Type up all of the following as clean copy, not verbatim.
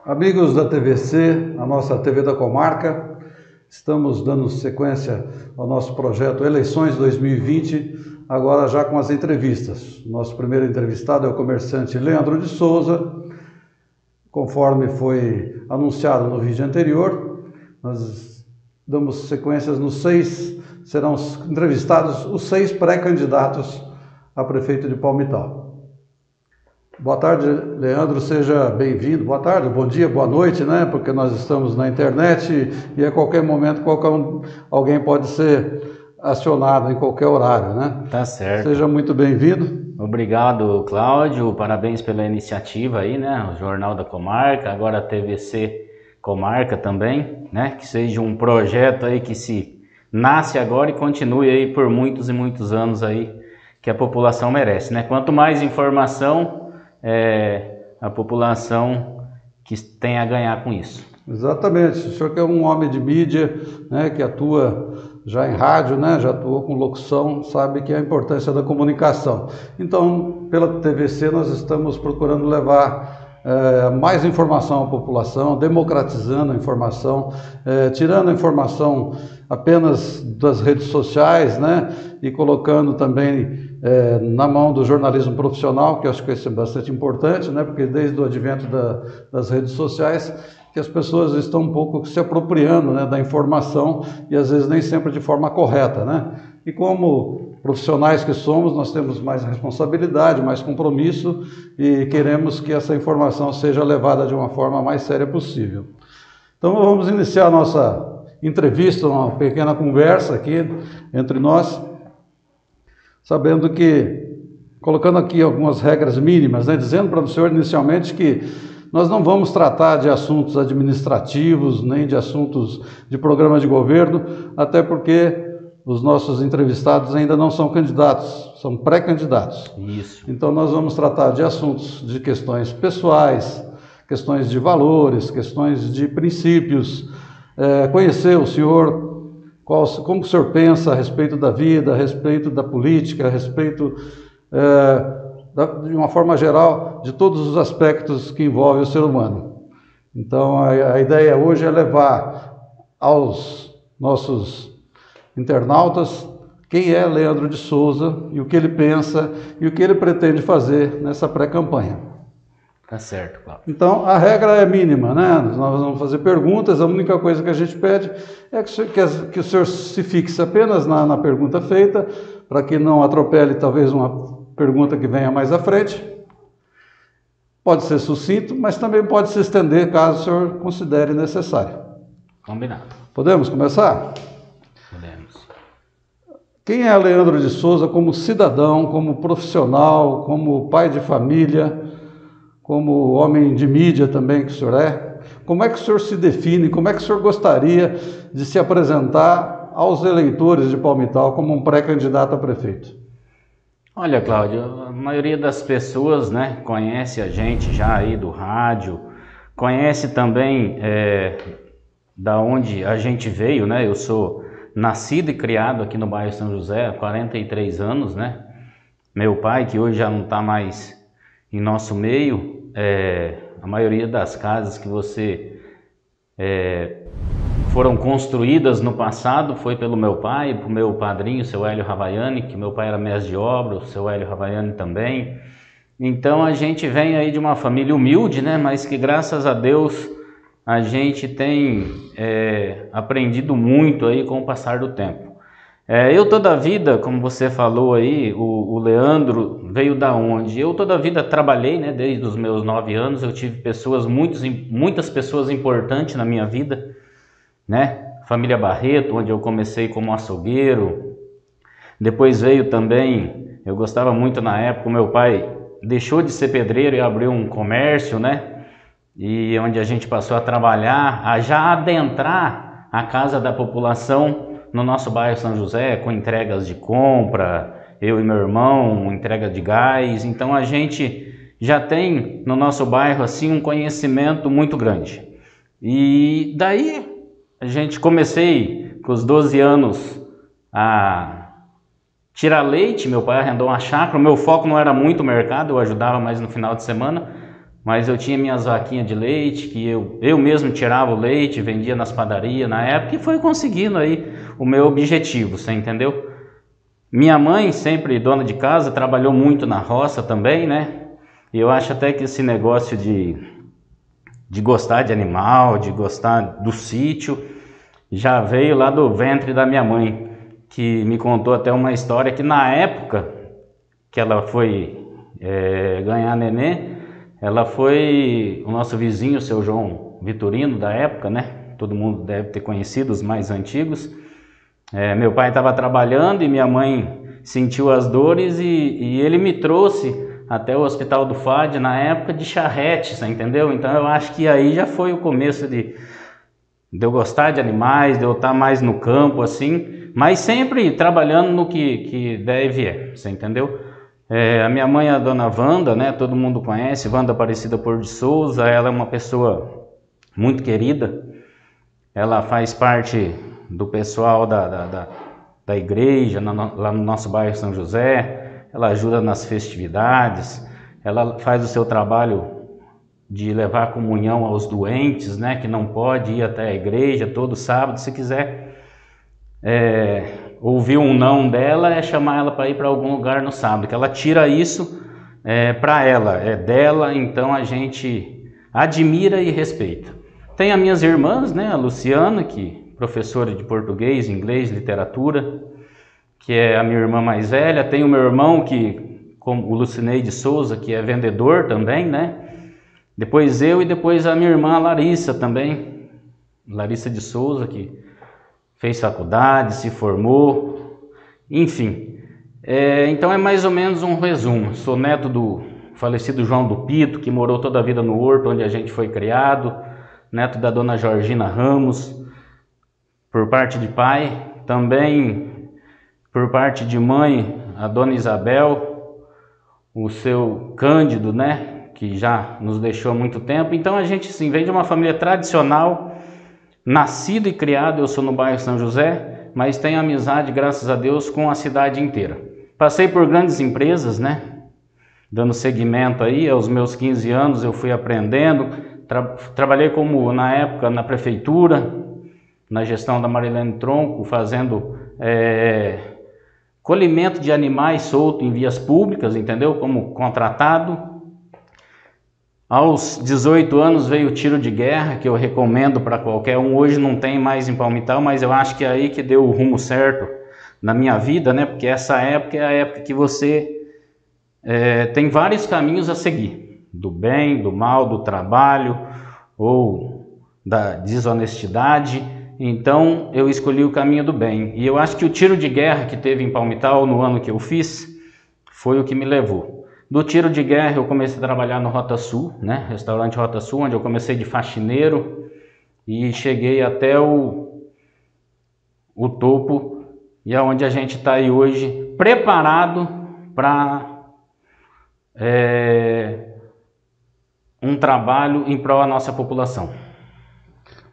Amigos da TVC, a nossa TV da Comarca, estamos dando sequência ao nosso projeto Eleições 2020, agora já com as entrevistas. Nosso primeiro entrevistado é o comerciante Leandro de Souza. Conforme foi anunciado no vídeo anterior, nós damos sequências serão entrevistados os 6 pré-candidatos a prefeito de Palmitau. Boa tarde, Leandro, seja bem-vindo. Boa tarde, bom dia, boa noite, né? Porque nós estamos na internet e a qualquer momento alguém pode ser acionado em qualquer horário, né? Tá certo. Seja muito bem-vindo. Obrigado, Cláudio. Parabéns pela iniciativa aí, né? O Jornal da Comarca, agora a TVC Comarca também, né? Que seja um projeto aí que se nasce agora e continue aí por muitos e muitos anos aí, que a população merece, né? Quanto mais informação, a população que tem a ganhar com isso. Exatamente. O senhor que é um homem de mídia, né, que atua já em rádio, né, já atuou com locução, sabe que é a importância da comunicação. Então, pela TVC, nós estamos procurando levar mais informação à população, democratizando a informação, tirando a informação apenas das redes sociais, né, e colocando também na mão do jornalismo profissional, que eu acho que isso é bastante importante, né, porque desde o advento das redes sociais, que as pessoas estão um pouco se apropriando, né, da informação e às vezes nem sempre de forma correta, né? E como profissionais que somos, nós temos mais responsabilidade, mais compromisso e queremos que essa informação seja levada de uma forma mais séria possível. Então vamos iniciar a nossa entrevista, uma pequena conversa aqui entre nós, sabendo que, colocando aqui algumas regras mínimas, né, dizendo para o senhor inicialmente que nós não vamos tratar de assuntos administrativos, nem de assuntos de programa de governo, até porque os nossos entrevistados ainda não são candidatos, são pré-candidatos. Isso. Então nós vamos tratar de assuntos de questões pessoais, questões de valores, questões de princípios, conhecer o senhor, como o senhor pensa a respeito da vida, a respeito da política, a respeito, de uma forma geral, de todos os aspectos que envolvem o ser humano. Então a ideia hoje é levar aos nossos internautas quem é Leandro de Souza e o que ele pensa e o que ele pretende fazer nessa pré-campanha. Tá certo, Cláudio. Então, a regra é mínima, né? Nós vamos fazer perguntas, a única coisa que a gente pede é que o senhor se fixe apenas na pergunta feita, para que não atropele talvez uma pergunta que venha mais à frente. Pode ser sucinto, mas também pode se estender caso o senhor considere necessário. Combinado. Podemos começar? Podemos. Quem é Leandro de Souza como cidadão, como profissional, como pai de família, como homem de mídia também que o senhor é? Como é que o senhor se define? Como é que o senhor gostaria de se apresentar aos eleitores de Palmitau como um pré-candidato a prefeito? Olha, Cláudio, a maioria das pessoas, né, conhece a gente já aí do rádio, conhece também da onde a gente veio, né? Eu sou nascido e criado aqui no bairro São José há 43 anos, né? Meu pai, que hoje já não está mais em nosso meio, a maioria das casas que foram construídas no passado foi pelo meu pai, pelo meu padrinho, o seu Hélio Ravaiani, que meu pai era mestre de obra, o seu Hélio Ravaiani também. Então a gente vem aí de uma família humilde, né? Mas que graças a Deus a gente tem aprendido muito aí com o passar do tempo. Eu toda a vida, como você falou aí, o Leandro veio da onde? Eu toda a vida trabalhei, né? Desde os meus 9 anos, eu tive muitas pessoas importantes na minha vida, né? Família Barreto, onde eu comecei como açougueiro. Depois veio também, eu gostava muito na época, o meu pai deixou de ser pedreiro e abriu um comércio, né? E onde a gente passou a trabalhar, a já adentrar a casa da população no nosso bairro São José, com entregas de compra, eu e meu irmão, entrega de gás. Então a gente já tem no nosso bairro assim um conhecimento muito grande. E daí a gente comecei com os 12 anos a tirar leite. Meu pai arrendou uma chácara, o meu foco não era muito o mercado, eu ajudava mais no final de semana. mas eu tinha minhas vaquinhas de leite, que eu mesmo tirava o leite, vendia nas padarias na época, e foi conseguindo aí o meu objetivo, você entendeu? Minha mãe, sempre dona de casa, trabalhou muito na roça também, né? E eu acho até que esse negócio de gostar de animal, de gostar do sítio, já veio lá do ventre da minha mãe, que me contou até uma história que na época que ela foi ganhar nenê, ela foi, o nosso vizinho, o seu João Vitorino, da época, né? Todo mundo deve ter conhecido, os mais antigos. Meu pai estava trabalhando e minha mãe sentiu as dores e ele me trouxe até o Hospital do FAD na época de charrete, você entendeu? Então eu acho que aí já foi o começo de eu gostar de animais, de eu estar mais no campo, assim, mas sempre trabalhando no que deve você entendeu? A minha mãe é a dona Wanda, né? Todo mundo conhece, Wanda Aparecida Pôr de Souza. Ela é uma pessoa muito querida, ela faz parte do pessoal da igreja, lá no nosso bairro São José, ela ajuda nas festividades, ela faz o seu trabalho de levar a comunhão aos doentes, né? Que não pode ir até a igreja todo sábado, se quiser ouvir um não dela, é chamar ela para ir para algum lugar no sábado, que ela tira isso para ela, é dela, então a gente admira e respeita. Tem as minhas irmãs, né, a Luciana, que é professora de português, inglês, literatura, que é a minha irmã mais velha. Tem o meu irmão, como o Lucinei de Souza, que é vendedor também, né? Depois eu e depois a minha irmã Larissa também, Larissa de Souza, que fez faculdade, se formou, enfim. Então é mais ou menos um resumo. Sou neto do falecido João do Pito, que morou toda a vida no Horto, onde a gente foi criado, neto da dona Georgina Ramos, por parte de pai, também por parte de mãe, a dona Isabel, o seu Cândido, né, que já nos deixou há muito tempo. Então a gente sim, vem de uma família tradicional, nascido e criado, eu sou no bairro São José, mas tenho amizade, graças a Deus, com a cidade inteira. Passei por grandes empresas, né? Dando seguimento aí, aos meus 15 anos eu fui aprendendo, trabalhei como, na época, na prefeitura, na gestão da Marilene Tronco, fazendo colhimento de animais soltos em vias públicas, entendeu? Como contratado. Aos 18 anos veio o tiro de guerra, que eu recomendo para qualquer um. Hoje não tem mais em Palmital, mas eu acho que é aí que deu o rumo certo na minha vida, né? Porque essa época é a época que você tem vários caminhos a seguir, do bem, do mal, do trabalho ou da desonestidade. Então eu escolhi o caminho do bem. E eu acho que o tiro de guerra que teve em Palmital no ano que eu fiz foi o que me levou. Do tiro de guerra eu comecei a trabalhar no Rota Sul, né? Restaurante Rota Sul, onde eu comecei de faxineiro e cheguei até o topo, e é onde a gente está aí hoje, preparado para um trabalho em prol da nossa população.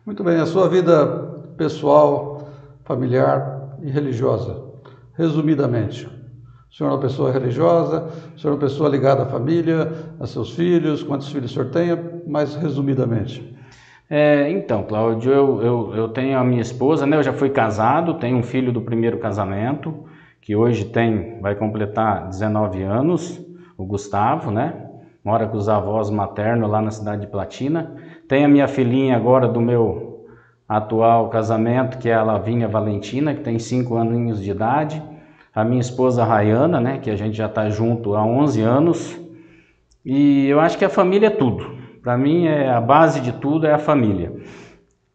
Muito bem, a sua vida pessoal, familiar e religiosa, resumidamente. O senhor é uma pessoa religiosa, o senhor é uma pessoa ligada à família, a seus filhos, quantos filhos o senhor tem, mais resumidamente? Então, Cláudio, eu tenho a minha esposa, né? Eu já fui casado, tenho um filho do primeiro casamento, que hoje vai completar 19 anos, o Gustavo, né? Mora com os avós maternos lá na cidade de Platina. Tenho a minha filhinha agora do meu atual casamento, que é a Lavínia Valentina, que tem 5 aninhos de idade. A minha esposa Rayana, né, que a gente já está junto há 11 anos, e eu acho que a família é tudo. Para mim, a base de tudo é a família.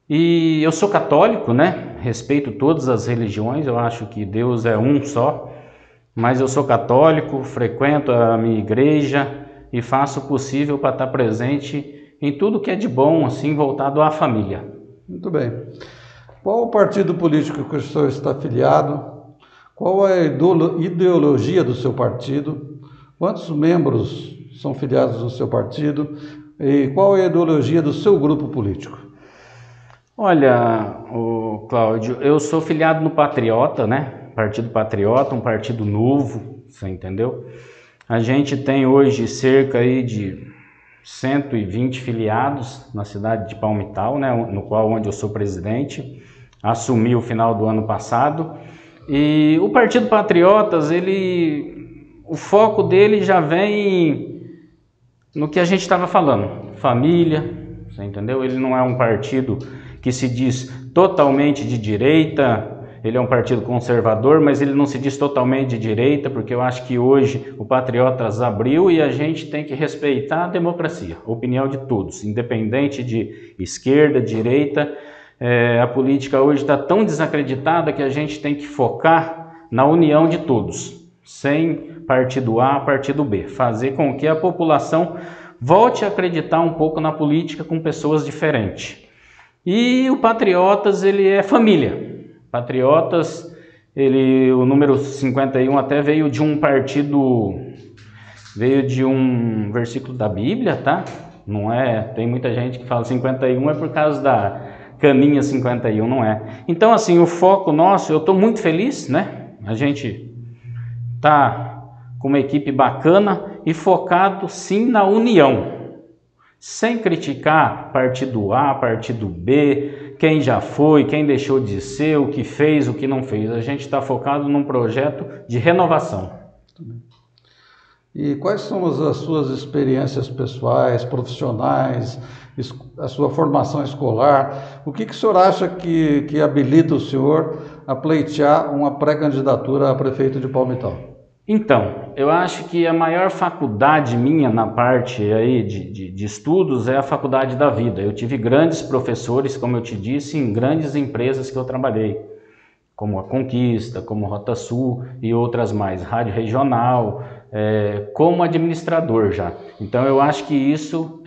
E eu sou católico, né, respeito todas as religiões, eu acho que Deus é um só, mas eu sou católico, frequento a minha igreja e faço o possível para estar presente em tudo que é de bom, assim, voltado à família. Muito bem. Qual o partido político que o senhor está afiliado? Qual é a ideologia do seu partido? Quantos membros são filiados no seu partido? E qual é a ideologia do seu grupo político? Olha, Cláudio, eu sou filiado no Patriota, né? Partido Patriota, um partido novo, você entendeu? A gente tem hoje cerca aí de 120 filiados na cidade de Palmital, né, onde eu sou presidente. Assumi o final do ano passado. E o Partido Patriotas, o foco dele já vem no que a gente estava falando, família, você entendeu? Ele não é um partido que se diz totalmente de direita, ele é um partido conservador, mas ele não se diz totalmente de direita, porque eu acho que hoje o Patriotas abriu e a gente tem que respeitar a democracia, a opinião de todos, independente de esquerda, direita. A política hoje está tão desacreditada que a gente tem que focar na união de todos, sem partido A, partido B, fazer com que a população volte a acreditar um pouco na política com pessoas diferentes. E o Patriotas, ele é família. Patriotas, o número 51 até veio de um partido, veio de um versículo da Bíblia, tá? Não é, tem muita gente que fala 51 é por causa da caninha 51, não é. Então, assim, o foco nosso, eu estou muito feliz, né? A gente está com uma equipe bacana e focado, sim, na união. Sem criticar partido A, partido B, quem já foi, quem deixou de ser, o que fez, o que não fez. A gente está focado num projeto de renovação. E quais são as suas experiências pessoais, profissionais, a sua formação escolar? O que o senhor acha que habilita o senhor a pleitear uma pré-candidatura a prefeito de Palmital? Então, eu acho que a maior faculdade minha na parte aí de estudos é a faculdade da vida. Eu tive grandes professores, como eu te disse, em grandes empresas que eu trabalhei, como a Conquista, como Rota Sul e outras mais, Rádio Regional, como administrador já. Então eu acho que isso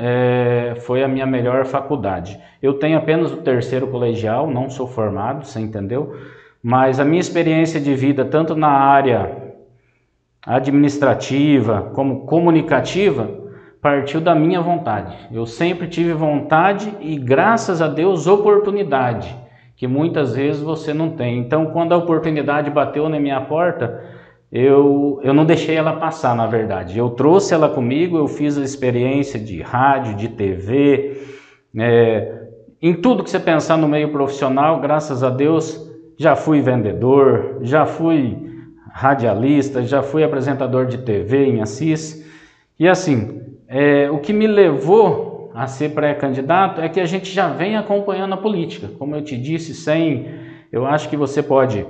foi a minha melhor faculdade. Eu tenho apenas o terceiro colegial, não sou formado, você entendeu? Mas a minha experiência de vida, tanto na área administrativa como comunicativa, partiu da minha vontade. Eu sempre tive vontade e, graças a Deus, oportunidade, que muitas vezes você não tem. Então, quando a oportunidade bateu na minha porta, eu não deixei ela passar, na verdade. Eu trouxe ela comigo, eu fiz a experiência de rádio, de TV, em tudo que você pensar no meio profissional, graças a Deus, já fui vendedor, já fui radialista, já fui apresentador de TV em Assis. E assim, o que me levou a ser pré-candidato é que a gente já vem acompanhando a política. Como eu te disse, eu acho que você pode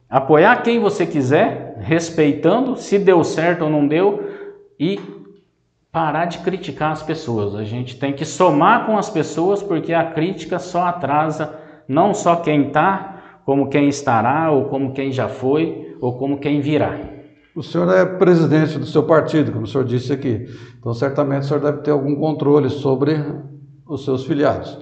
apoiar quem você quiser, respeitando se deu certo ou não deu, e parar de criticar as pessoas. A gente tem que somar com as pessoas, porque a crítica só atrasa não só quem está, como quem estará, ou como quem já foi, ou como quem virá. O senhor é presidente do seu partido, como o senhor disse aqui. Então, certamente, o senhor deve ter algum controle sobre os seus filiados.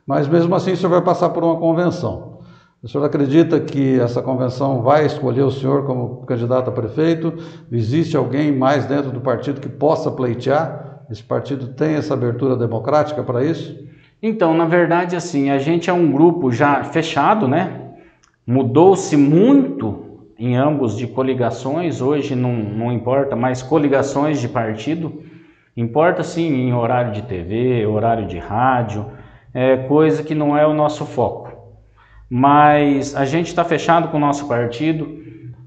Mas, mesmo assim, o senhor vai passar por uma convenção. O senhor acredita que essa convenção vai escolher o senhor como candidato a prefeito? Existe alguém mais dentro do partido que possa pleitear? Esse partido tem essa abertura democrática para isso? Então, na verdade, assim, a gente é um grupo já fechado, né? Mudou-se muito em ambos de coligações, hoje não importa mais coligações de partido, importa sim em horário de TV, horário de rádio, coisa que não é o nosso foco. Mas a gente está fechado com o nosso partido,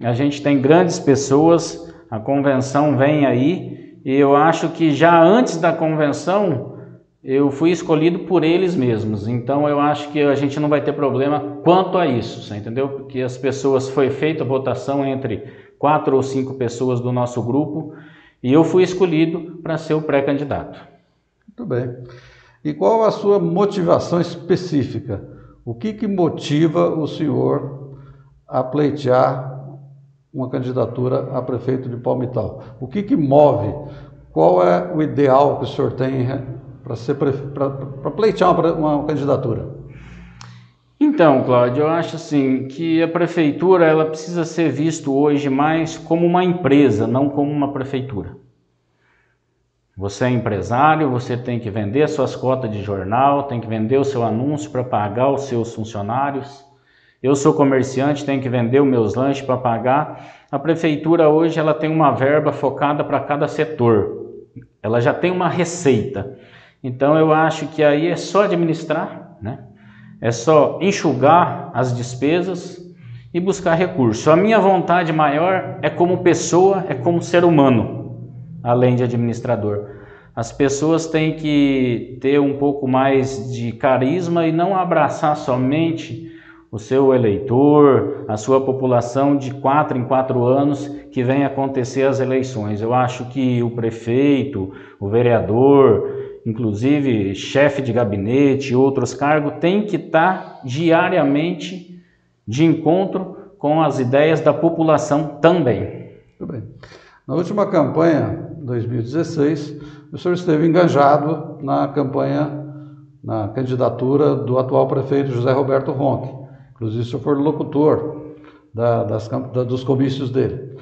a gente tem grandes pessoas, a convenção vem aí, e eu acho que já antes da convenção eu fui escolhido por eles mesmos, então eu acho que a gente não vai ter problema quanto a isso, você entendeu? Porque as pessoas, foi feita a votação entre 4 ou 5 pessoas do nosso grupo e eu fui escolhido para ser o pré-candidato. Muito bem. E qual a sua motivação específica? O que motiva o senhor a pleitear uma candidatura a prefeito de Palmital? O que move? Qual é o ideal que o senhor tem para pleitear uma candidatura? Então, Cláudio, eu acho assim que a prefeitura ela precisa ser vista hoje mais como uma empresa, não como uma prefeitura. Você é empresário, você tem que vender as suas cotas de jornal, tem que vender o seu anúncio para pagar os seus funcionários. Eu sou comerciante, tenho que vender os meus lanches para pagar. A prefeitura hoje ela tem uma verba focada para cada setor. ela já tem uma receita. Então eu acho que aí é só administrar, né? É só enxugar as despesas e buscar recurso. A minha vontade maior é como pessoa, é como ser humano, além de administrador. As pessoas têm que ter um pouco mais de carisma e não abraçar somente o seu eleitor, a sua população de 4 em 4 anos que vem acontecer as eleições. Eu acho que o prefeito, o vereador, inclusive chefe de gabinete e outros cargos têm que estar diariamente de encontro com as ideias da população também. Muito bem. Na última campanha, 2016, o senhor esteve engajado na campanha, na candidatura do atual prefeito José Roberto Ronque. Inclusive, o senhor foi locutor dos comícios dele.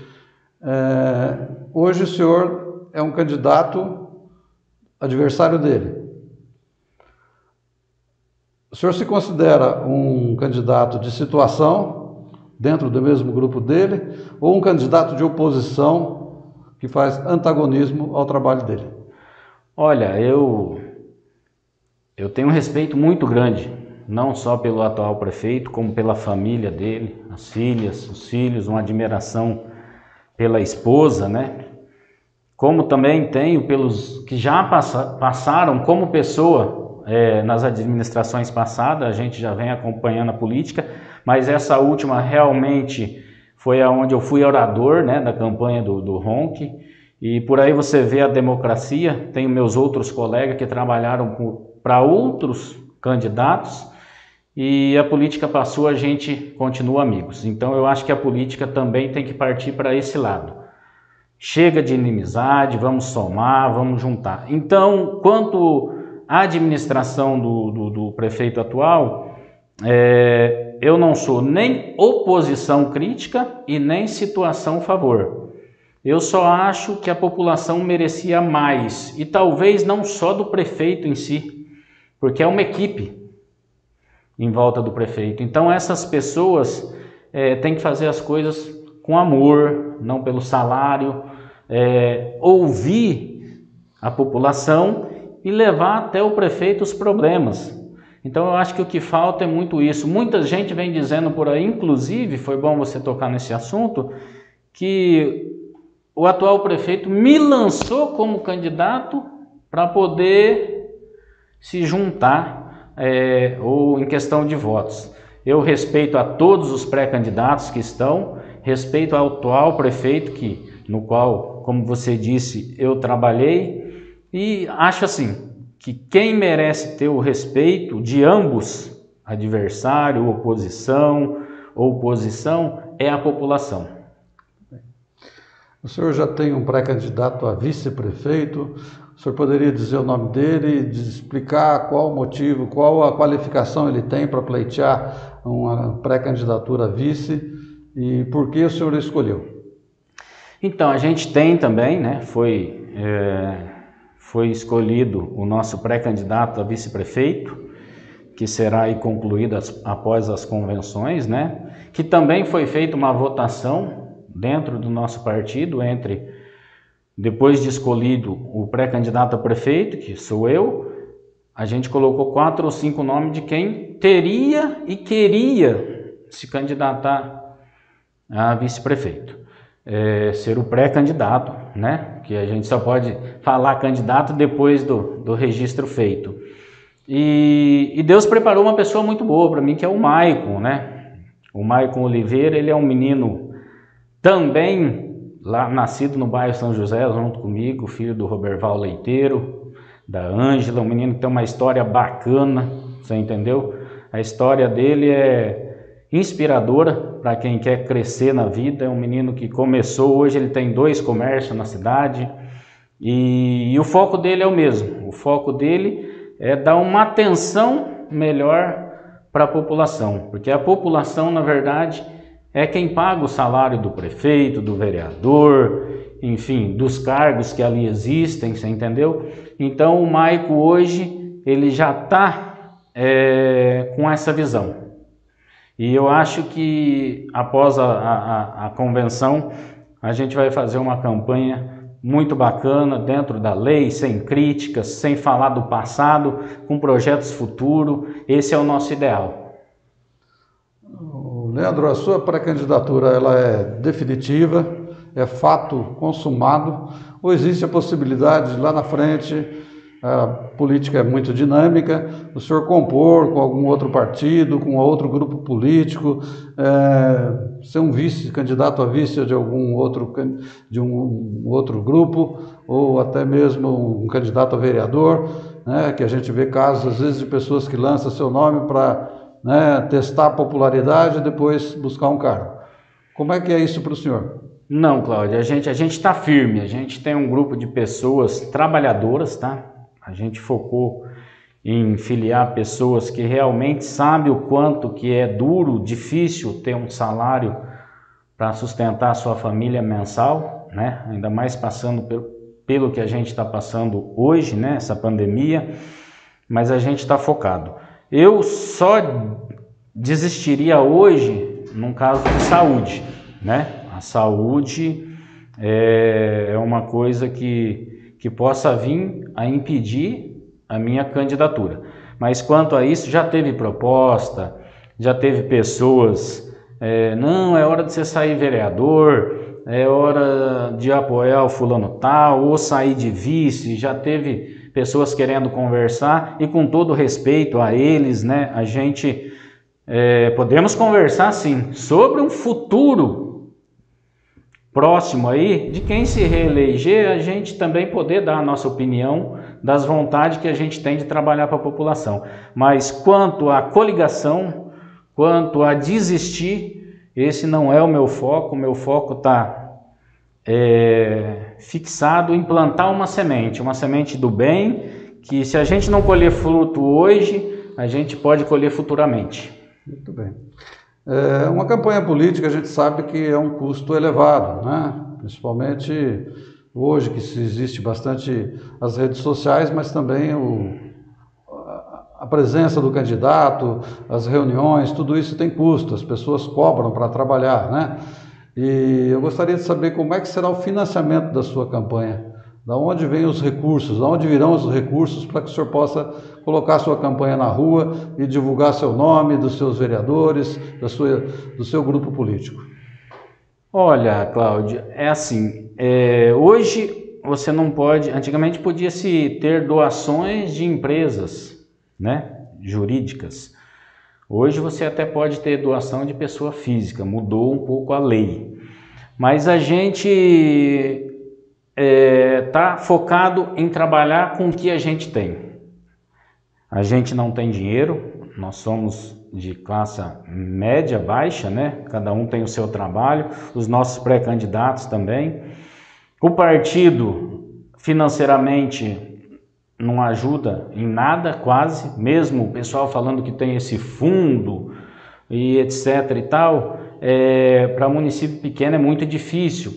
Hoje o senhor é um candidato adversário dele. O senhor se considera um candidato de situação dentro do mesmo grupo dele ou um candidato de oposição que faz antagonismo ao trabalho dele? Olha, eu tenho um respeito muito grande, não só pelo atual prefeito, como pela família dele, as filhas, os filhos, uma admiração pela esposa, né? Como também tenho pelos que já passaram como pessoa nas administrações passadas. A gente já vem acompanhando a política, mas essa última realmente foi aonde eu fui orador, né, da campanha do Ronque, e por aí você vê a democracia. Tenho meus outros colegas que trabalharam para outros candidatos e a política passou, a gente continua amigos. Então eu acho que a política também tem que partir para esse lado. Chega de inimizade, vamos somar, vamos juntar. Então, quanto à administração do prefeito atual, eu não sou nem oposição crítica e nem situação favor. Eu só acho que a população merecia mais, e talvez não só do prefeito em si, porque é uma equipe em volta do prefeito. Então essas pessoas têm que fazer as coisas com amor, não pelo salário, ouvir a população e levar até o prefeito os problemas. Então eu acho que o que falta é muito isso. Muita gente vem dizendo por aí, inclusive, foi bom você tocar nesse assunto, que o atual prefeito me lançou como candidato para poder se juntar ou em questão de votos. Eu respeito a todos os pré-candidatos que estão, respeito ao atual prefeito, no qual, como você disse, eu trabalhei, e acho assim, que quem merece ter o respeito de ambos, adversário, oposição ou posição, é a população. O senhor já tem um pré-candidato a vice-prefeito. O senhor poderia dizer o nome dele, explicar qual o motivo, qual a qualificação ele tem para pleitear uma pré-candidatura a vice e por que o senhor escolheu? Então, a gente tem também, né, foi escolhido o nosso pré-candidato a vice-prefeito, que será aí concluído após as convenções, né, que também foi feita uma votação dentro do nosso partido, depois de escolhido o pré-candidato a prefeito, que sou eu, a gente colocou 4 ou 5 nomes de quem teria e queria se candidatar a vice-prefeito. Ser o pré-candidato, né? Que a gente só pode falar candidato depois do registro feito. E Deus preparou uma pessoa muito boa para mim, que é o Maicon, né? O Maicon Oliveira, ele é um menino também lá nascido no bairro São José, junto comigo, filho do Roberval Leiteiro, da Ângela, um menino que tem uma história bacana, você entendeu? A história dele é inspiradora para quem quer crescer na vida. É um menino que começou, hoje ele tem 2 comércios na cidade e o foco dele é o mesmo. O foco dele é dar uma atenção melhor para a população, porque a população, na verdade, é quem paga o salário do prefeito, do vereador, enfim, dos cargos que ali existem, você entendeu? Então o Maico hoje, ele já está com essa visão. E eu acho que após a convenção, a gente vai fazer uma campanha muito bacana, dentro da lei, sem críticas, sem falar do passado, com projetos futuros. Esse é o nosso ideal. Leandro, a sua pré-candidatura ela é definitiva, é fato consumado, ou existe a possibilidade de lá na frente, a política é muito dinâmica, o senhor compor com algum outro partido, com outro grupo político, ser um vice-candidato a vice de algum outro, de um outro grupo, ou até mesmo um candidato a vereador, né, que a gente vê casos às vezes de pessoas que lançam seu nome para, né, testar a popularidade e depois buscar um cargo. Como é que é isso para o senhor? Não, Cláudio, a gente está firme, a gente tem um grupo de pessoas trabalhadoras, tá? A gente focou em filiar pessoas que realmente sabem o quanto que é duro, difícil ter um salário para sustentar a sua família mensal, né? Ainda mais passando pelo que a gente está passando hoje, né? Essa pandemia, mas a gente está focado. Eu só desistiria hoje num caso de saúde, né? A saúde é uma coisa que possa vir a impedir a minha candidatura. Mas quanto a isso, já teve proposta, já teve pessoas, não, é hora de você sair vereador, é hora de apoiar o fulano tal, ou sair de vice, já teve pessoas querendo conversar, e com todo respeito a eles, né, a gente podemos conversar sim, sobre um futuro próximo aí, de quem se reeleger, a gente também poder dar a nossa opinião das vontades que a gente tem de trabalhar para a população. Mas quanto à coligação, quanto a desistir, esse não é o meu foco está fixado em plantar uma semente do bem, que se a gente não colher fruto hoje, a gente pode colher futuramente. Muito bem. Uma campanha política a gente sabe que é um custo elevado, né? Principalmente hoje que existe bastante as redes sociais, mas também a presença do candidato, as reuniões, tudo isso tem custo, as pessoas cobram para trabalhar, né? E eu gostaria de saber como é que será o financiamento da sua campanha. Da onde vêm os recursos, da onde virão os recursos para que o senhor possa colocar sua campanha na rua e divulgar seu nome, dos seus vereadores, do seu grupo político? Olha, Cláudio, é assim, hoje você não pode, antigamente podia-se ter doações de empresas, né, jurídicas. Hoje você até pode ter doação de pessoa física, mudou um pouco a lei. Mas a gente está focado em trabalhar com o que a gente tem. A gente não tem dinheiro, nós somos de classe média, baixa, né? Cada um tem o seu trabalho, os nossos pré-candidatos também. O partido financeiramente não ajuda em nada, quase, mesmo o pessoal falando que tem esse fundo e etc e tal, para município pequeno é muito difícil,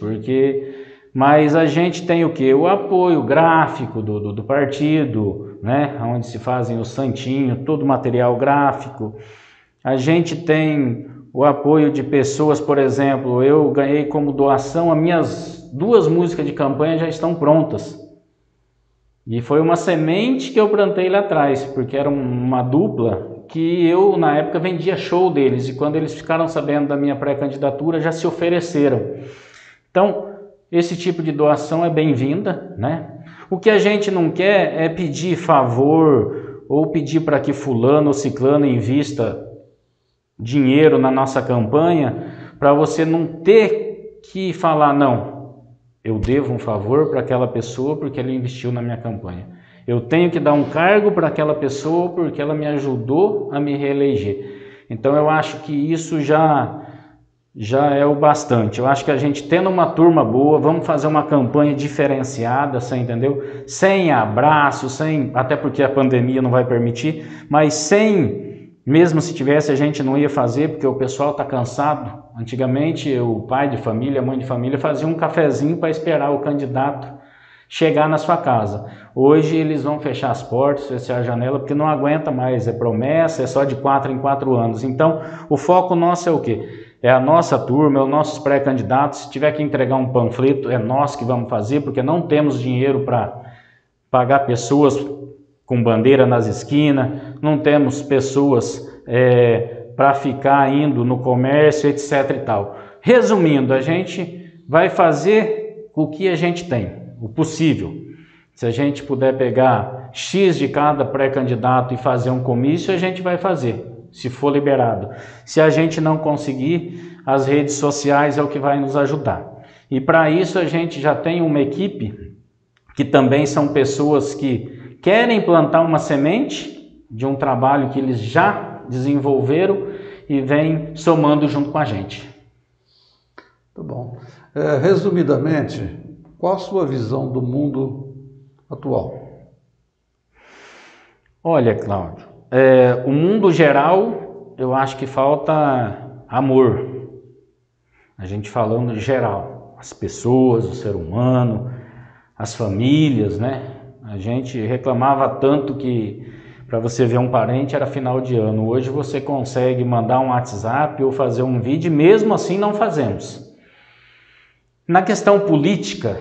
mas a gente tem o que? O apoio gráfico do partido, né? Onde se fazem o santinho, todo o material gráfico. A gente tem o apoio de pessoas, por exemplo, eu ganhei como doação, as minhas 2 músicas de campanha já estão prontas. E foi uma semente que eu plantei lá atrás, porque era uma dupla que eu, na época, vendia show deles. E quando eles ficaram sabendo da minha pré-candidatura, já se ofereceram. Então, esse tipo de doação é bem-vinda, né? O que a gente não quer é pedir favor ou pedir para que fulano ou ciclano invista dinheiro na nossa campanha para você não ter que falar, não, eu devo um favor para aquela pessoa porque ela investiu na minha campanha. Eu tenho que dar um cargo para aquela pessoa porque ela me ajudou a me reeleger. Então eu acho que isso já é o bastante. Eu acho que a gente tendo uma turma boa, vamos fazer uma campanha diferenciada, você entendeu? Sem abraço, até porque a pandemia não vai permitir, mas mesmo se tivesse, a gente não ia fazer, porque o pessoal está cansado. Antigamente, o pai de família, a mãe de família fazia um cafezinho para esperar o candidato chegar na sua casa. Hoje eles vão fechar as portas, fechar a janela, porque não aguenta mais, é promessa, é só de 4 em 4 anos. Então, o foco nosso é o quê? é a nossa turma, é os nossos pré-candidatos. Se tiver que entregar um panfleto, é nós que vamos fazer, porque não temos dinheiro para pagar pessoas com bandeira nas esquinas, não temos pessoas para ficar indo no comércio, etc. e tal. Resumindo, a gente vai fazer o que a gente tem, o possível. Se a gente puder pegar X de cada pré-candidato e fazer um comício, a gente vai fazer, se for liberado. Se a gente não conseguir, as redes sociais é o que vai nos ajudar. E para isso a gente já tem uma equipe que também são pessoas que querem plantar uma semente de um trabalho que eles já desenvolveram e vêm somando junto com a gente. Muito bom. Resumidamente, qual a sua visão do mundo atual? Olha, Cláudio, o mundo geral, eu acho que falta amor. A gente falando geral, as pessoas, o ser humano, as famílias, né? A gente reclamava tanto que para você ver um parente era final de ano. Hoje você consegue mandar um WhatsApp ou fazer um vídeo, e mesmo assim não fazemos. Na questão política,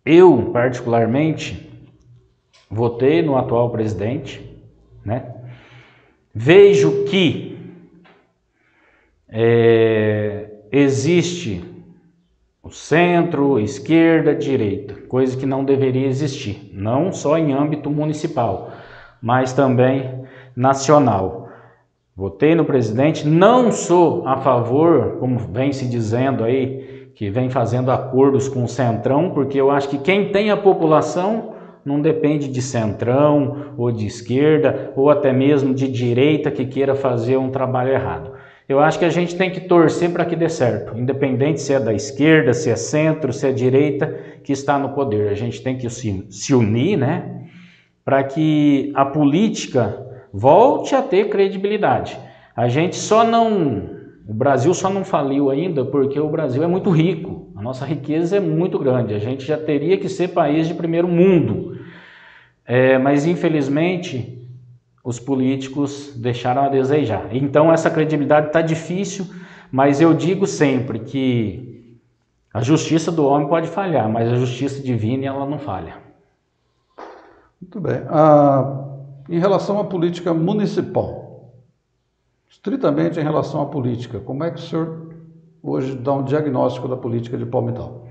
eu particularmente votei no atual presidente, né? Vejo que existe o centro, esquerda, direita, coisa que não deveria existir, não só em âmbito municipal, mas também nacional. Votei no presidente, não sou a favor, como vem se dizendo aí, que vem fazendo acordos com o centrão, porque eu acho que quem tem a população não depende de centrão, ou de esquerda, ou até mesmo de direita que queira fazer um trabalho errado. Eu acho que a gente tem que torcer para que dê certo, independente se é da esquerda, se é centro, se é direita que está no poder. A gente tem que se unir, né, para que a política volte a ter credibilidade. O Brasil só não faliu ainda porque o Brasil é muito rico, a nossa riqueza é muito grande, a gente já teria que ser país de primeiro mundo, mas infelizmente os políticos deixaram a desejar. Então essa credibilidade está difícil, mas eu digo sempre que a justiça do homem pode falhar, mas a justiça divina ela não falha. Muito bem. Em relação à política municipal, estritamente em relação à política, como é que o senhor hoje dá um diagnóstico da política de Palmital?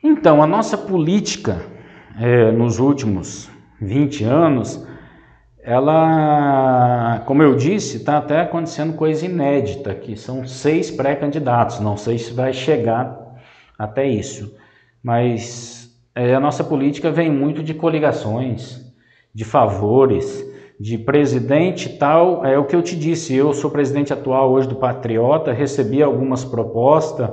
Então, a nossa política, nos últimos 20 anos, ela, como eu disse, está até acontecendo coisa inédita, que são 6 pré-candidatos, não sei se vai chegar até isso, mas a nossa política vem muito de coligações, de favores, de presidente tal, é o que eu te disse, eu sou presidente atual hoje do Patriota, recebi algumas propostas,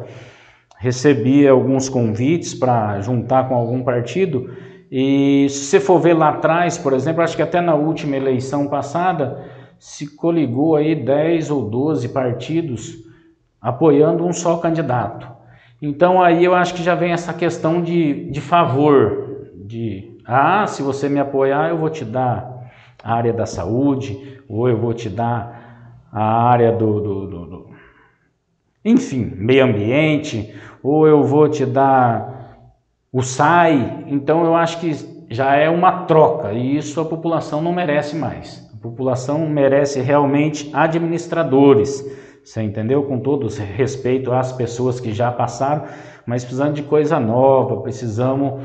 recebi alguns convites para juntar com algum partido, e se você for ver lá atrás, por exemplo, acho que até na última eleição passada, se coligou aí 10 ou 12 partidos apoiando um só candidato. Então aí eu acho que já vem essa questão de favor, se você me apoiar eu vou te dar a área da saúde, ou eu vou te dar a área enfim, meio ambiente, ou eu vou te dar o SAI. Então eu acho que já é uma troca e isso a população não merece mais. A população merece realmente administradores, você entendeu? Com todo respeito às pessoas que já passaram, mas precisamos de coisa nova, precisamos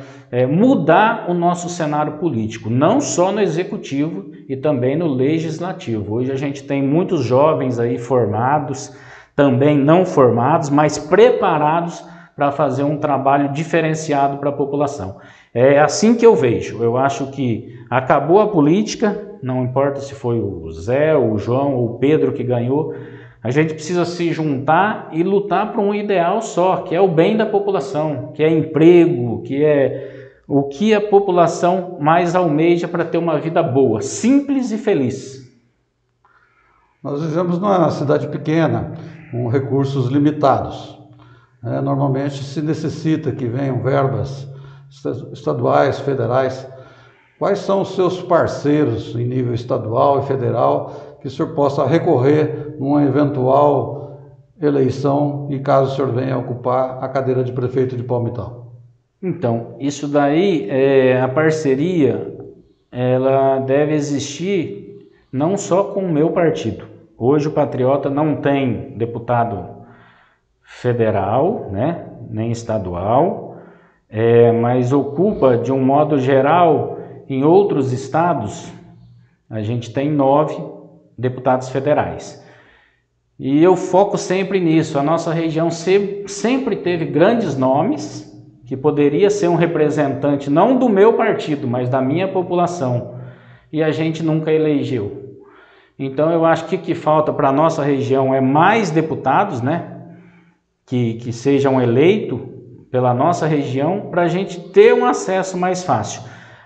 mudar o nosso cenário político, não só no executivo e também no legislativo. Hoje a gente tem muitos jovens aí formados, também não formados, mas preparados para fazer um trabalho diferenciado para a população. É assim que eu vejo. Eu acho que acabou a política, não importa se foi o Zé, o João ou o Pedro que ganhou, a gente precisa se juntar e lutar por um ideal só, que é o bem da população, que é emprego, que é o que a população mais almeja para ter uma vida boa, simples e feliz. Nós vivemos numa cidade pequena, com recursos limitados. Normalmente se necessita que venham verbas estaduais, federais. Quais são os seus parceiros em nível estadual e federal que o senhor possa recorrer numa eventual eleição e caso o senhor venha ocupar a cadeira de prefeito de Palmital? Então, isso daí, a parceria, ela deve existir não só com o meu partido. Hoje o Patriota não tem deputado federal, né, nem estadual, mas ocupa de um modo geral em outros estados. A gente tem 9 deputados federais. E eu foco sempre nisso. A nossa região sempre teve grandes nomes, que poderia ser um representante não do meu partido, mas da minha população. E a gente nunca elegeu. Então eu acho que o que falta para a nossa região é mais deputados, né? Que sejam eleitos pela nossa região, para a gente ter um acesso mais fácil.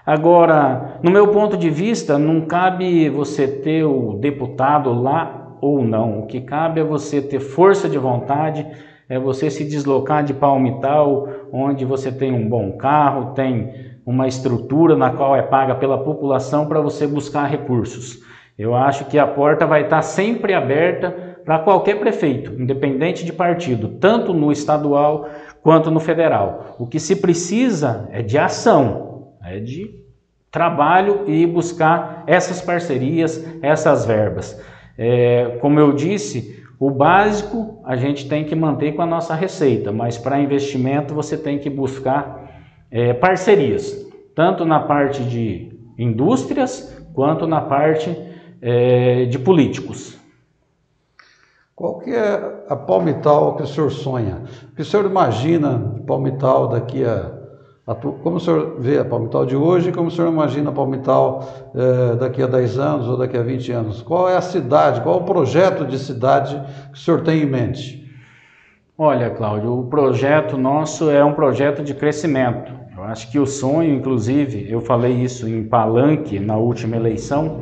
Agora, no meu ponto de vista, não cabe você ter o deputado lá ou não. O que cabe é você ter força de vontade, é você se deslocar de Palmital, onde você tem um bom carro, tem uma estrutura na qual é paga pela população para você buscar recursos. Eu acho que a porta vai estar sempre aberta para qualquer prefeito, independente de partido, tanto no estadual quanto no federal. O que se precisa é de ação, é de trabalho e buscar essas parcerias, essas verbas. Como eu disse, o básico a gente tem que manter com a nossa receita, mas para investimento você tem que buscar parcerias, tanto na parte de indústrias quanto na parte de políticos. Qual que é a Palmital que o senhor sonha? O que o senhor imagina de Palmital daqui como o senhor vê a Palmital de hoje e como o senhor imagina a Palmital daqui a 10 anos ou daqui a 20 anos? Qual é a cidade, qual é o projeto de cidade que o senhor tem em mente? Olha, Cláudio, o projeto nosso é um projeto de crescimento. Eu acho que o sonho, inclusive, eu falei isso em Palanque na última eleição,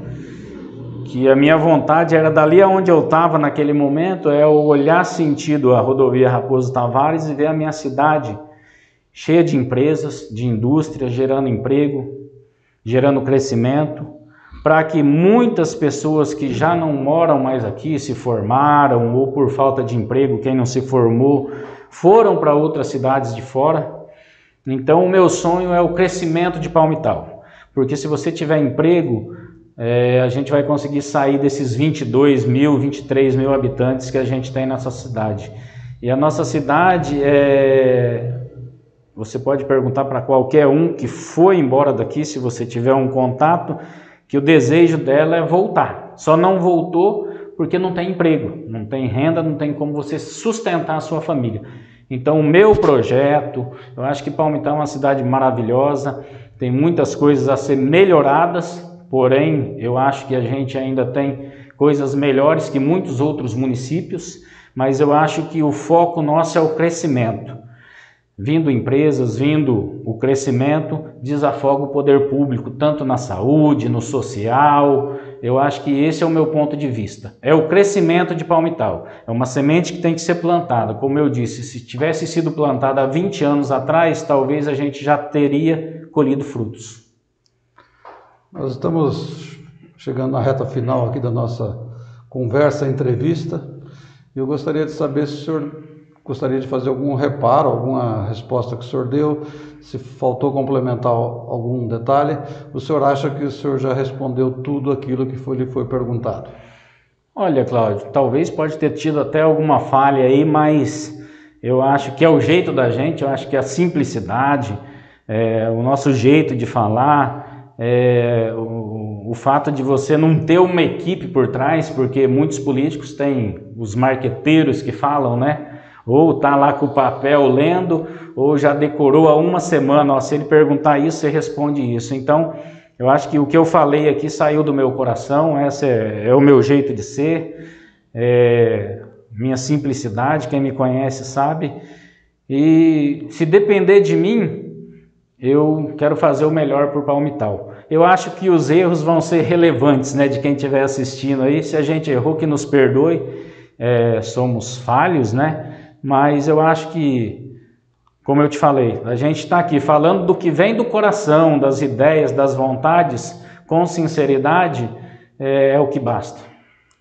que a minha vontade era dali onde eu estava naquele momento, olhar sentido a rodovia Raposo Tavares e ver a minha cidade cheia de empresas, de indústria, gerando emprego, gerando crescimento, para que muitas pessoas que já não moram mais aqui, se formaram ou por falta de emprego, quem não se formou, foram para outras cidades de fora. Então o meu sonho é o crescimento de Palmital, porque se você tiver emprego, a gente vai conseguir sair desses 22 mil, 23 mil habitantes que a gente tem nessa cidade. E a nossa cidade você pode perguntar para qualquer um que foi embora daqui, se você tiver um contato, que o desejo dela é voltar. Só não voltou porque não tem emprego, não tem renda, não tem como você sustentar a sua família. Então o meu projeto, eu acho que Palmital é uma cidade maravilhosa, tem muitas coisas a ser melhoradas, porém eu acho que a gente ainda tem coisas melhores que muitos outros municípios, mas eu acho que o foco nosso é o crescimento. Vindo empresas, vindo o crescimento, desafoga o poder público, tanto na saúde, no social. Eu acho que esse é o meu ponto de vista. É o crescimento de Palmital. É uma semente que tem que ser plantada. Como eu disse, se tivesse sido plantada há 20 anos atrás, talvez a gente já teria colhido frutos. Nós estamos chegando na reta final aqui da nossa conversa, entrevista. Eu gostaria de saber se o senhor gostaria de fazer algum reparo, alguma resposta que o senhor deu, se faltou complementar algum detalhe. O senhor acha que o senhor já respondeu tudo aquilo que lhe foi perguntado? Olha, Cláudio, talvez pode ter tido até alguma falha aí, mas eu acho que é o jeito da gente, eu acho que é a simplicidade, o nosso jeito de falar, o fato de você não ter uma equipe por trás, porque muitos políticos têm os marqueteiros que falam, né? Ou tá lá com o papel lendo, ou já decorou há uma semana. Ó, se ele perguntar isso, você responde isso. Então, eu acho que o que eu falei aqui saiu do meu coração, esse é o meu jeito de ser, minha simplicidade, quem me conhece sabe. E se depender de mim, eu quero fazer o melhor por Palmital. Eu acho que os erros vão ser relevantes, né, de quem estiver assistindo aí. Se a gente errou, que nos perdoe, somos falhos, né? Mas eu acho que, como eu te falei, a gente está aqui falando do que vem do coração, das ideias, das vontades, com sinceridade, é o que basta.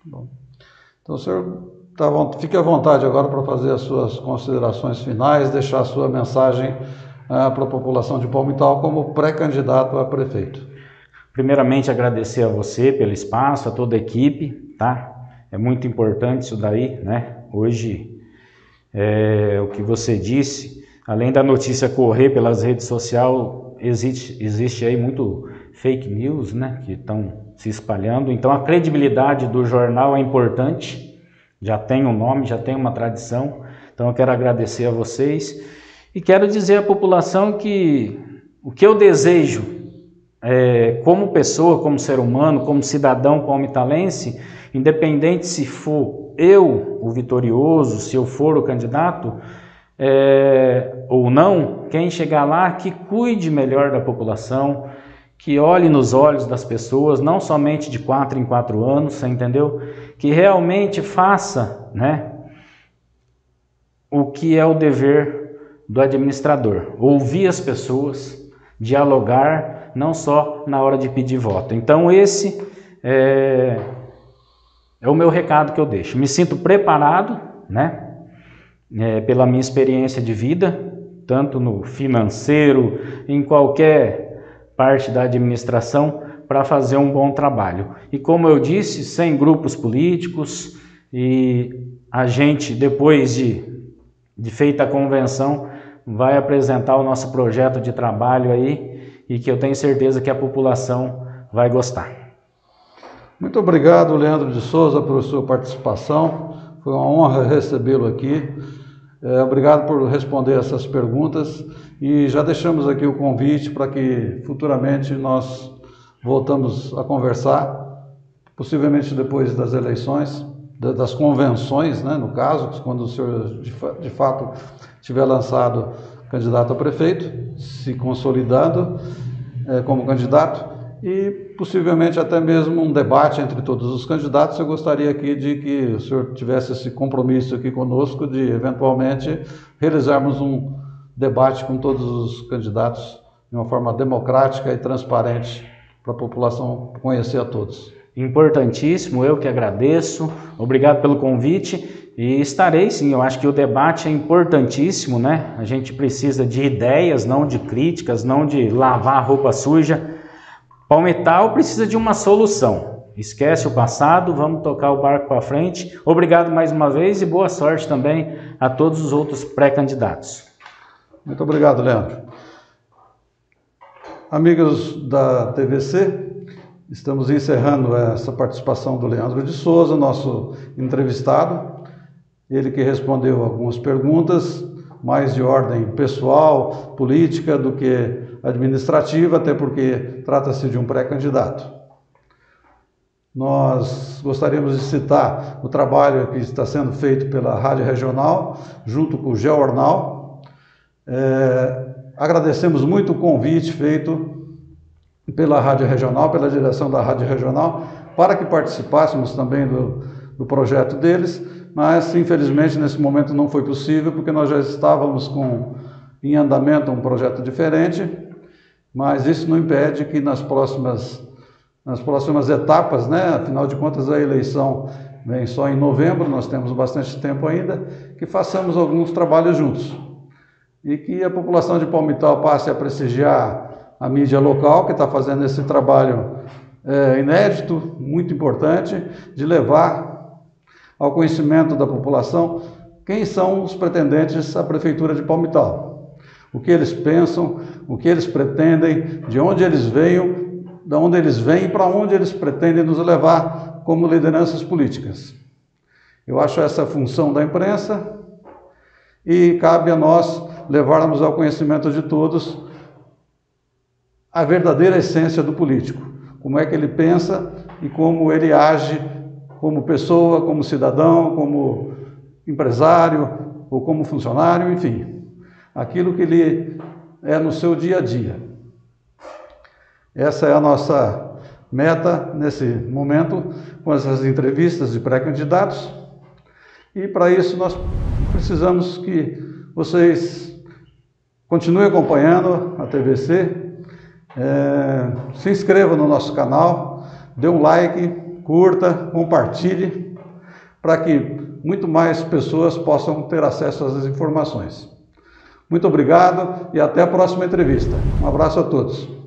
Bom. Então, o senhor fique à vontade agora para fazer as suas considerações finais, deixar a sua mensagem para a população de Palmital como pré-candidato a prefeito. Primeiramente, agradecer a você pelo espaço, a toda a equipe, tá? É muito importante isso daí, né? Hoje, o que você disse, além da notícia correr pelas redes sociais, existe aí muito fake news, né? Que estão se espalhando. Então, a credibilidade do jornal é importante. Já tem um nome, já tem uma tradição, então eu quero agradecer a vocês e quero dizer à população que o que eu desejo como pessoa, como ser humano, como cidadão palmitalense, independente se for eu o vitorioso, se eu for o candidato ou não, quem chegar lá que cuide melhor da população, que olhe nos olhos das pessoas, não somente de 4 em 4 anos, você entendeu? Que realmente faça, né, o que é o dever do administrador, ouvir as pessoas, dialogar, não só na hora de pedir voto. Então esse é o meu recado que eu deixo. Me sinto preparado, né, pela minha experiência de vida, tanto no financeiro, em qualquer parte da administração, para fazer um bom trabalho. E como eu disse, sem grupos políticos, e a gente, depois de feita a convenção, vai apresentar o nosso projeto de trabalho aí, e que eu tenho certeza que a população vai gostar. Muito obrigado, Leandro de Souza, por sua participação. Foi uma honra recebê-lo aqui. Obrigado por responder essas perguntas e já deixamos aqui o convite para que futuramente nós voltamos a conversar, possivelmente depois das eleições, das convenções, né, no caso, quando o senhor de fato tiver lançado candidato a prefeito, se consolidando como candidato, e possivelmente até mesmo um debate entre todos os candidatos. Eu gostaria aqui de que o senhor tivesse esse compromisso aqui conosco de eventualmente realizarmos um debate com todos os candidatos de uma forma democrática e transparente para a população conhecer a todos. Importantíssimo, eu que agradeço, obrigado pelo convite e estarei sim, eu acho que o debate é importantíssimo, né? A gente precisa de ideias, não de críticas, não de lavar roupa suja. Palmital precisa de uma solução. Esquece o passado, vamos tocar o barco para frente. Obrigado mais uma vez e boa sorte também a todos os outros pré-candidatos. Muito obrigado, Leandro. Amigos da TVC, estamos encerrando essa participação do Leandro de Souza, nosso entrevistado. Ele que respondeu algumas perguntas, mais de ordem pessoal, política, do que administrativa, até porque trata-se de um pré-candidato. Nós gostaríamos de citar o trabalho que está sendo feito pela Rádio Regional, junto com o Geornal. Agradecemos muito o convite feito pela Rádio Regional, pela direção da Rádio Regional, para que participássemos também do projeto deles, mas infelizmente nesse momento não foi possível, porque nós já estávamos em andamento um projeto diferente, mas isso não impede que nas próximas etapas, né, afinal de contas a eleição vem só em novembro, nós temos bastante tempo ainda, que façamos alguns trabalhos juntos e que a população de Palmital passe a prestigiar a mídia local, que está fazendo esse trabalho inédito, muito importante, de levar ao conhecimento da população quem são os pretendentes à Prefeitura de Palmital. O que eles pensam, o que eles pretendem, de onde eles vêm e para onde eles pretendem nos levar como lideranças políticas. Eu acho essa a função da imprensa e cabe a nós levarmos ao conhecimento de todos a verdadeira essência do político, como é que ele pensa e como ele age como pessoa, como cidadão, como empresário ou como funcionário, enfim. Aquilo que ele é no seu dia a dia. Essa é a nossa meta nesse momento, com essas entrevistas de pré-candidatos. E para isso nós precisamos que vocês continuem acompanhando a TVC, se inscrevam no nosso canal, dê um like, curta, compartilhe, para que muito mais pessoas possam ter acesso a essas informações. Muito obrigado e até a próxima entrevista. Um abraço a todos.